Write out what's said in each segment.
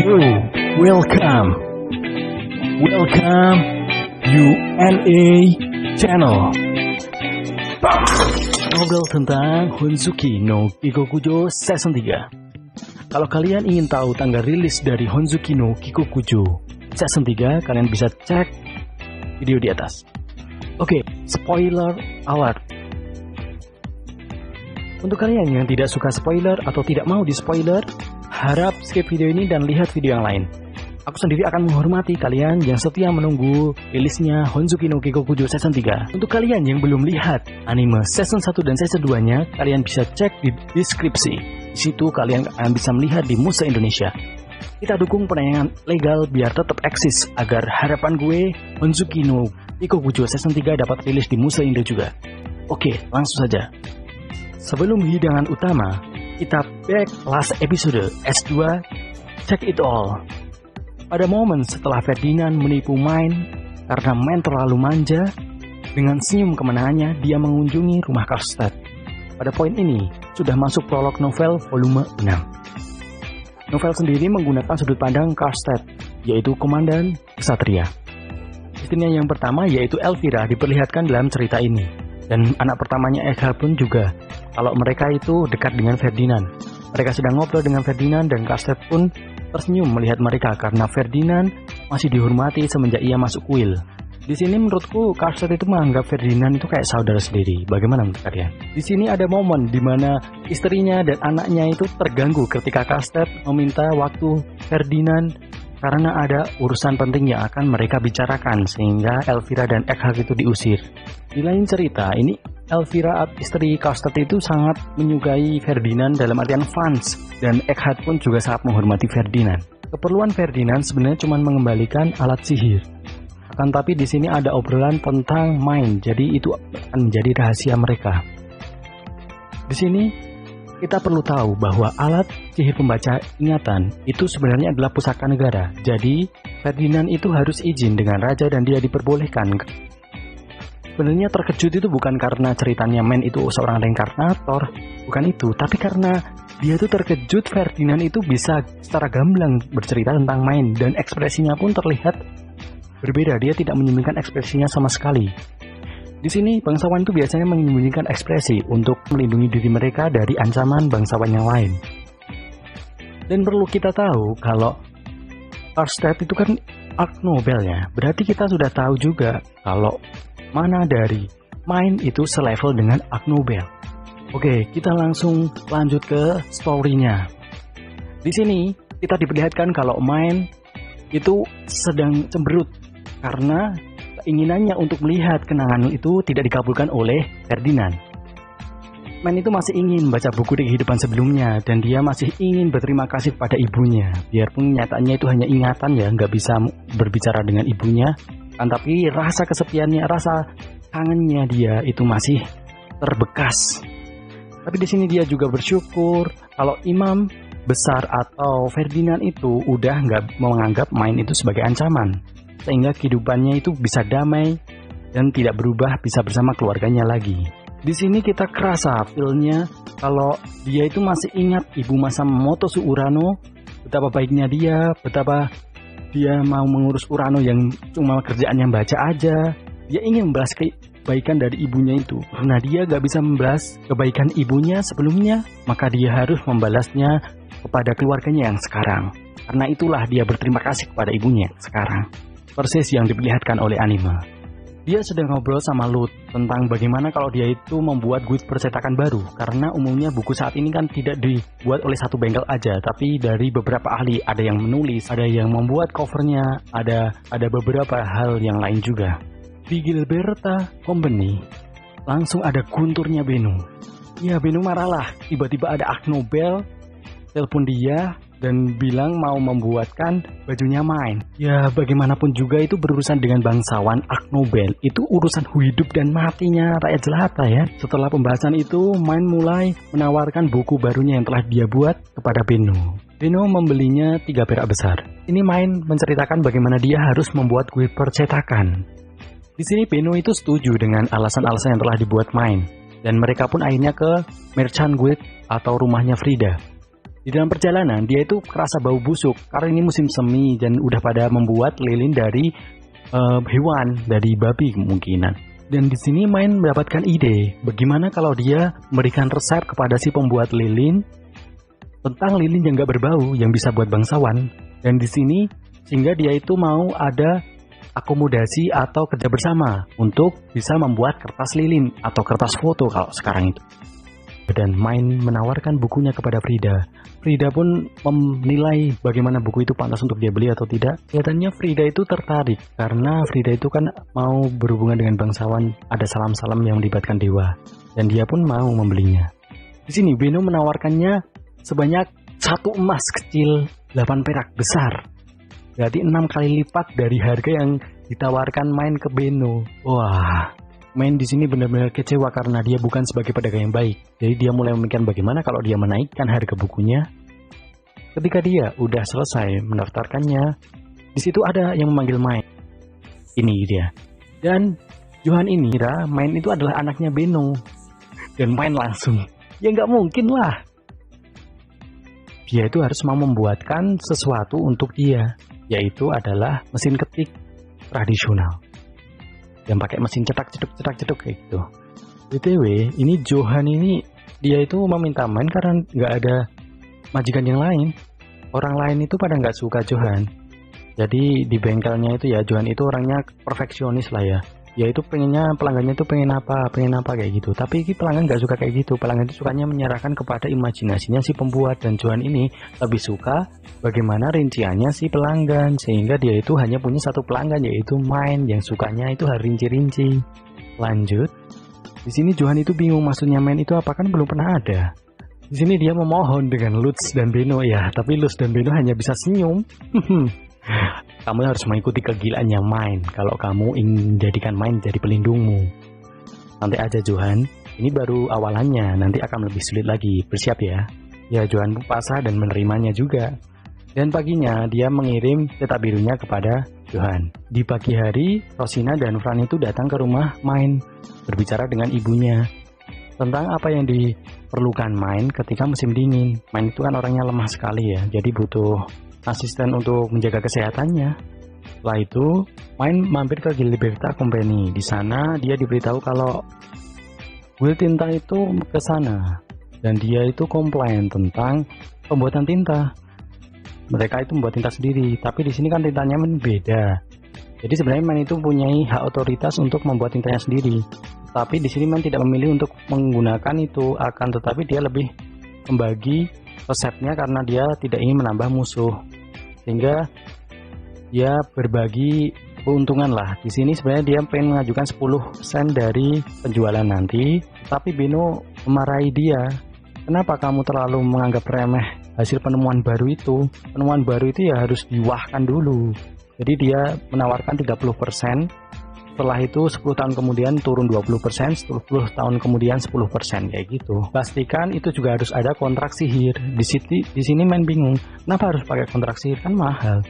Yo, welcome UNA Channel. Ngobrol tentang Honzuki no Kikokujo Season 3. Kalau kalian ingin tahu tanggal rilis dari Honzuki no Kikokujo Season 3, kalian bisa cek video di atas. Oke, spoiler alert. Untuk kalian yang tidak suka spoiler atau tidak mau di spoiler, harap skip video ini dan lihat video yang lain. Aku sendiri akan menghormati kalian yang setia menunggu rilisnya Honzuki no Kikokujo Season 3. Untuk kalian yang belum lihat anime Season 1 dan Season 2-nya, kalian bisa cek di deskripsi. Di situ kalian akan bisa melihat di Musa Indonesia. Kita dukung penayangan legal biar tetap eksis agar harapan gue Honzuki no Kikokujo Season 3 dapat rilis di Musa Indo juga. Oke, langsung saja. Sebelum hidangan utama, kita back last episode S2 Check It All. Pada momen setelah Ferdinand menipu Mine karena Mine terlalu manja, dengan senyum kemenangannya dia mengunjungi rumah Karlstedt. Pada poin ini, sudah masuk prolog novel volume 6. Novel sendiri menggunakan sudut pandang Karlstedt, yaitu Komandan Ksatria. Istrinya yang pertama yaitu Elvira diperlihatkan dalam cerita ini. Dan anak pertamanya Eka pun juga, kalau mereka itu dekat dengan Ferdinand. Mereka sedang ngobrol dengan Ferdinand dan Karlstedt pun tersenyum melihat mereka karena Ferdinand masih dihormati semenjak ia masuk kuil. Di sini menurutku Karlstedt itu menganggap Ferdinand itu kayak saudara sendiri. Bagaimana menurut kalian? Di sini ada momen di mana istrinya dan anaknya itu terganggu ketika Karlstedt meminta waktu Ferdinand karena ada urusan penting yang akan mereka bicarakan sehingga Elvira dan Eckhart itu diusir. Di lain cerita, ini Elvira istri Karlstedt itu sangat menyukai Ferdinand dalam artian fans, dan Eckhart pun juga sangat menghormati Ferdinand. Keperluan Ferdinand sebenarnya cuma mengembalikan alat sihir. Akan tapi di sini ada obrolan tentang Mine, jadi itu akan menjadi rahasia mereka. Di sini kita perlu tahu bahwa alat sihir pembaca ingatan itu sebenarnya adalah pusaka negara. Jadi Ferdinand itu harus izin dengan raja dan dia diperbolehkan. Sebenarnya terkejut itu bukan karena ceritanya Mine itu seorang reinkarnator, bukan itu, tapi karena dia itu terkejut Ferdinand itu bisa secara gamblang bercerita tentang Mine dan ekspresinya pun terlihat berbeda. Dia tidak menyembunyikan ekspresinya sama sekali. Di sini bangsawan itu biasanya menyembunyikan ekspresi untuk melindungi diri mereka dari ancaman bangsawan yang lain. Dan perlu kita tahu kalau Karlstedt itu kan Art Nobel ya. Berarti kita sudah tahu juga kalau mana dari Mine itu selevel dengan Art Nobel. Oke, kita langsung lanjut ke story-nya. Di sini kita diperlihatkan kalau Mine itu sedang cemberut karena keinginannya untuk melihat kenangan itu tidak dikabulkan oleh Ferdinand. Mine itu masih ingin membaca buku di kehidupan sebelumnya dan dia masih ingin berterima kasih kepada ibunya. Biarpun nyatanya itu hanya ingatan ya, nggak bisa berbicara dengan ibunya. Kan tapi rasa kesepiannya, rasa kangennya dia itu masih terbekas. Tapi di sini dia juga bersyukur kalau Imam besar atau Ferdinand itu udah nggak menganggap Mine itu sebagai ancaman, sehingga kehidupannya itu bisa damai dan tidak berubah, bisa bersama keluarganya lagi. Di sini kita kerasa feel-nya kalau dia itu masih ingat ibu Masamoto Urano, betapa baiknya dia, betapa dia mau mengurus Urano yang cuma kerjaannya baca aja. Dia ingin membalas kebaikan dari ibunya itu. Karena dia gak bisa membalas kebaikan ibunya sebelumnya, maka dia harus membalasnya kepada keluarganya yang sekarang. Karena itulah dia berterima kasih kepada ibunya sekarang. Persis yang diperlihatkan oleh anime. Dia sedang ngobrol sama Lut tentang bagaimana kalau dia itu membuat guide percetakan baru. Karena umumnya buku saat ini kan tidak dibuat oleh satu bengkel aja, tapi dari beberapa ahli. Ada yang menulis, ada yang membuat covernya, ada beberapa hal yang lain juga. Di Gilberta Company langsung ada gunturnya Beno. Ya, Beno marahlah. Tiba-tiba ada Art Nobel telepon dia dan bilang mau membuatkan bajunya Mine. Ya, bagaimanapun juga itu berurusan dengan bangsawan Art Nobel. Itu urusan hidup dan matinya rakyat jelata ya. Setelah pembahasan itu, Mine mulai menawarkan buku barunya yang telah dia buat kepada Beno. Beno membelinya 3 perak besar. Ini Mine menceritakan bagaimana dia harus membuat kuil percetakan. Di sini Beno itu setuju dengan alasan-alasan yang telah dibuat Mine. Dan mereka pun akhirnya ke Merchant Guild atau rumahnya Frida. Di dalam perjalanan dia itu kerasa bau busuk karena ini musim semi dan udah pada membuat lilin dari hewan, dari babi kemungkinan. Dan di sini Main mendapatkan ide, bagaimana kalau dia memberikan resep kepada si pembuat lilin tentang lilin yang gak berbau yang bisa buat bangsawan. Dan di sini sehingga dia itu mau ada akomodasi atau kerja bersama untuk bisa membuat kertas lilin atau kertas foto kalau sekarang itu. Dan Main menawarkan bukunya kepada Frida. Frida pun menilai bagaimana buku itu pantas untuk dia beli atau tidak. Kelihatannya Frida itu tertarik karena Frida itu kan mau berhubungan dengan bangsawan, ada salam-salam yang melibatkan dewa, dan dia pun mau membelinya. Di sini Beno menawarkannya sebanyak 1 emas kecil 8 perak besar. Berarti 6 kali lipat dari harga yang ditawarkan Main ke Beno. Wah, Main di sini benar-benar kecewa karena dia bukan sebagai pedagang yang baik. Jadi dia mulai memikirkan bagaimana kalau dia menaikkan harga bukunya. Ketika dia udah selesai mendaftarkannya, di situ ada yang memanggil Main. Ini dia. Dan Johan ini kira Main itu adalah anaknya Beno. Dan Main langsung, ya nggak mungkin lah. Dia itu harus mau membuatkan sesuatu untuk dia, yaitu adalah mesin ketik tradisional yang pakai mesin cetak-cetuk kayak gitu. BTW, ini Johan ini dia itu meminta Main karena nggak ada majikan yang lain. Orang lain itu pada nggak suka Johan. Jadi di bengkelnya itu ya Johan itu orangnya perfeksionis lah ya. Ya itu pengennya pelanggannya itu pengen apa kayak gitu. Tapi ini pelanggan nggak suka kayak gitu. Pelanggan itu sukanya menyerahkan kepada imajinasinya si pembuat, dan Johan ini lebih suka bagaimana rinciannya si pelanggan, sehingga dia itu hanya punya satu pelanggan yaitu Main yang sukanya itu harus rinci-rinci. Lanjut, di sini Johan itu bingung maksudnya Main itu apa, kan belum pernah ada. Di sini dia memohon dengan Lutz dan Beno ya, tapi Lutz dan Beno hanya bisa senyum. Kamu harus mengikuti kegilaannya Main kalau kamu ingin menjadikan Main jadi pelindungmu. Santai aja Johan, ini baru awalannya, nanti akan lebih sulit lagi, bersiap ya. Ya Johan pun pasrah dan menerimanya juga. Dan paginya dia mengirim cetak birunya kepada Johan. Di pagi hari, Rosina dan Fran itu datang ke rumah Main, berbicara dengan ibunya tentang apa yang diperlukan Main ketika musim dingin. Main itu kan orangnya lemah sekali ya, jadi butuh asisten untuk menjaga kesehatannya. Setelah itu, Main mampir ke Gilberta Company. Di sana dia diberitahu kalau Will Tinta itu ke sana dan dia itu komplain tentang pembuatan tinta. Mereka itu membuat tinta sendiri, tapi di sini kan tintanya beda. Jadi sebenarnya Main itu mempunyai hak otoritas untuk membuat tintanya sendiri. Tapi di sini Main tidak memilih untuk menggunakan itu, akan tetapi dia lebih membagi resepnya karena dia tidak ingin menambah musuh, sehingga dia berbagi keuntungan lah. Di sini sebenarnya dia pengen mengajukan 10% dari penjualan nanti, tapi Beno memarahi dia. Kenapa kamu terlalu menganggap remeh hasil penemuan baru itu? Penemuan baru itu ya harus diwahkan dulu. Jadi dia menawarkan 30%. Setelah itu 10 tahun kemudian turun 20%, 10 tahun kemudian 10% kayak gitu. Pastikan itu juga harus ada kontrak sihir. Di sini Main bingung, kenapa harus pakai kontrak sihir, kan mahal.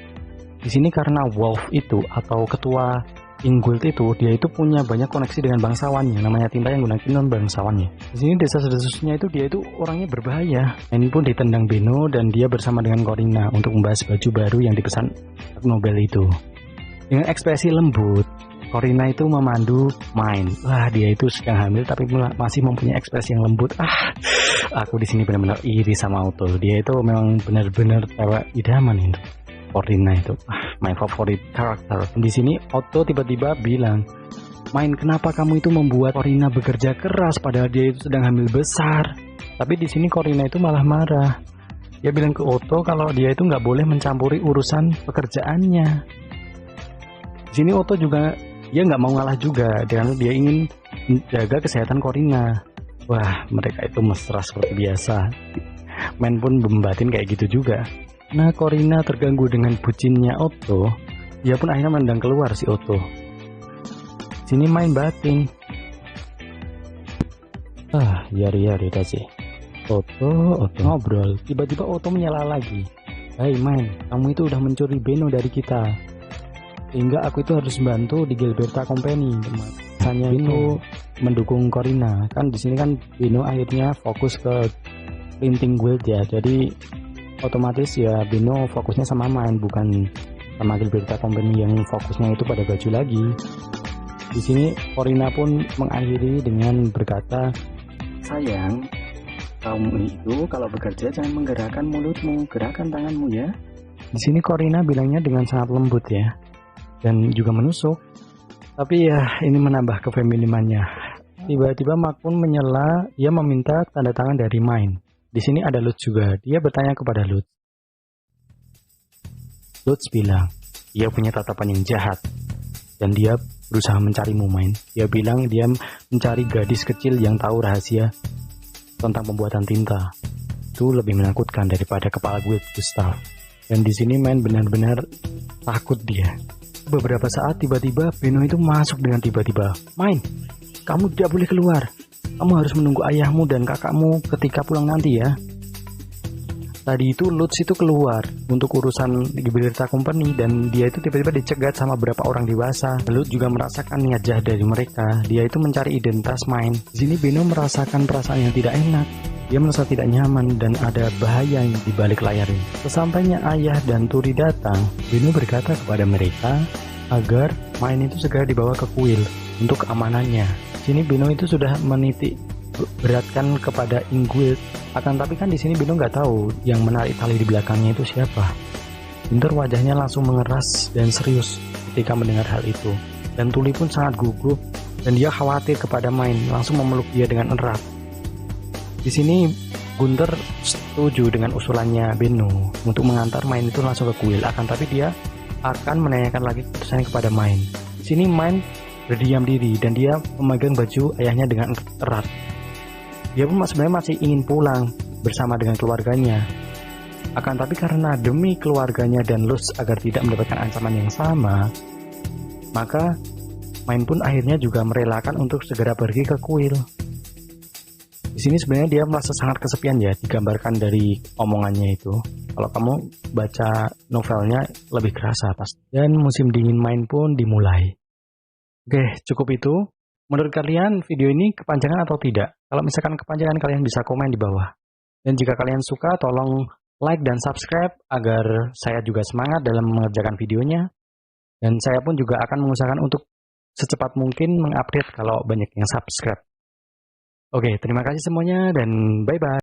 Di sini karena Wolf itu atau ketua Ingguild itu, dia itu punya banyak koneksi dengan bangsawannya, namanya tinta yang gunakan bangsawannya. Di sini desa-desanya itu dia itu orangnya berbahaya. Main pun ditendang Beno dan dia bersama dengan Corina untuk membahas baju baru yang dipesan Nobel itu. Dengan ekspresi lembut, Corina itu memandu Main. Wah, dia itu sedang hamil tapi masih mempunyai ekspresi yang lembut. Aku di sini benar-benar iri sama Otto. Dia itu memang benar-benar cewek idaman itu. Corina itu, my favorite karakter. Di sini Otto tiba-tiba bilang, Main, kenapa kamu itu membuat Corina bekerja keras padahal dia itu sedang hamil besar? Tapi di sini Corina itu malah marah. Dia bilang ke Otto kalau dia itu nggak boleh mencampuri urusan pekerjaannya. Di sini Otto juga dia nggak mau ngalah juga, karena dia ingin menjaga kesehatan Corina. Wah, mereka itu mesra seperti biasa. Main pun membatin kayak gitu juga. Nah, Corina terganggu dengan bucinnya Otto. Dia pun akhirnya menendang keluar si Otto. Sini Main batin. Yari dah sih. Otto ngobrol. Tiba-tiba Otto menyela lagi. Hai Main, kamu itu udah mencuri Beno dari kita. Sehingga aku itu harus bantu di Gilberta Company. Misalnya itu mendukung Corina. Kan di sini kan Beno akhirnya fokus ke printing guild ya. Jadi otomatis ya Beno fokusnya sama main, bukan sama Gilberta Company yang fokusnya itu pada baju lagi. Di sini Corina pun mengakhiri dengan berkata, "Sayang, kamu itu kalau bekerja jangan menggerakkan mulutmu, gerakkan tanganmu ya." Di sini Corina bilangnya dengan sangat lembut ya, dan juga menusuk. Tapi ya ini menambah kefeminimannya. Tiba-tiba Mark pun menyela, ia meminta tanda tangan dari Main. Di sini ada Lutz juga. Dia bertanya kepada Lutz. Lutz bilang, ia punya tatapan yang jahat dan dia berusaha mencarimu, Main. Dia bilang dia mencari gadis kecil yang tahu rahasia tentang pembuatan tinta. Itu lebih menakutkan daripada kepala gue, Gustav. Dan di sini Main benar-benar takut dia. Beberapa saat tiba-tiba Beno itu masuk dengan tiba-tiba. "Main, kamu tidak boleh keluar. Kamu harus menunggu ayahmu dan kakakmu ketika pulang nanti ya." Tadi itu Lutz itu keluar untuk urusan Gilberta Company dan dia itu tiba-tiba dicegat sama beberapa orang dewasa. Lutz juga merasakan niat jahat dari mereka. Dia itu mencari identitas Main. Di sini Beno merasakan perasaan yang tidak enak. Dia merasa tidak nyaman dan ada bahaya di balik layar ini. Sesampainya ayah dan Turi datang, Beno berkata kepada mereka agar Main itu segera dibawa ke kuil untuk keamanannya. Di sini Beno itu sudah menitik beratkan kepada Ingrid, akan tapi kan di sini Beno nggak tahu yang menarik tali di belakangnya itu siapa. Gunter wajahnya langsung mengeras dan serius ketika mendengar hal itu, dan Tuli pun sangat gugup dan dia khawatir kepada Main, langsung memeluk dia dengan erat. Di sini Gunter setuju dengan usulannya Beno untuk mengantar Main itu langsung ke kuil, akan tapi dia akan menanyakan lagi keputusannya kepada Main. Di sini Main berdiam diri dan dia memegang baju ayahnya dengan erat. Dia pun sebenarnya masih ingin pulang bersama dengan keluarganya. Akan tapi karena demi keluarganya dan Lutz agar tidak mendapatkan ancaman yang sama, maka Main pun akhirnya juga merelakan untuk segera pergi ke kuil. Di sini sebenarnya dia merasa sangat kesepian ya, digambarkan dari omongannya itu. Kalau kamu baca novelnya lebih kerasa pasti. Dan musim dingin Main pun dimulai. Oke, cukup itu. Menurut kalian video ini kepanjangan atau tidak? Kalau misalkan kepanjangan, kalian bisa komen di bawah. Dan jika kalian suka, tolong like dan subscribe agar saya juga semangat dalam mengerjakan videonya. Dan saya pun juga akan mengusahakan untuk secepat mungkin mengupdate kalau banyak yang subscribe. Oke, terima kasih semuanya dan bye-bye.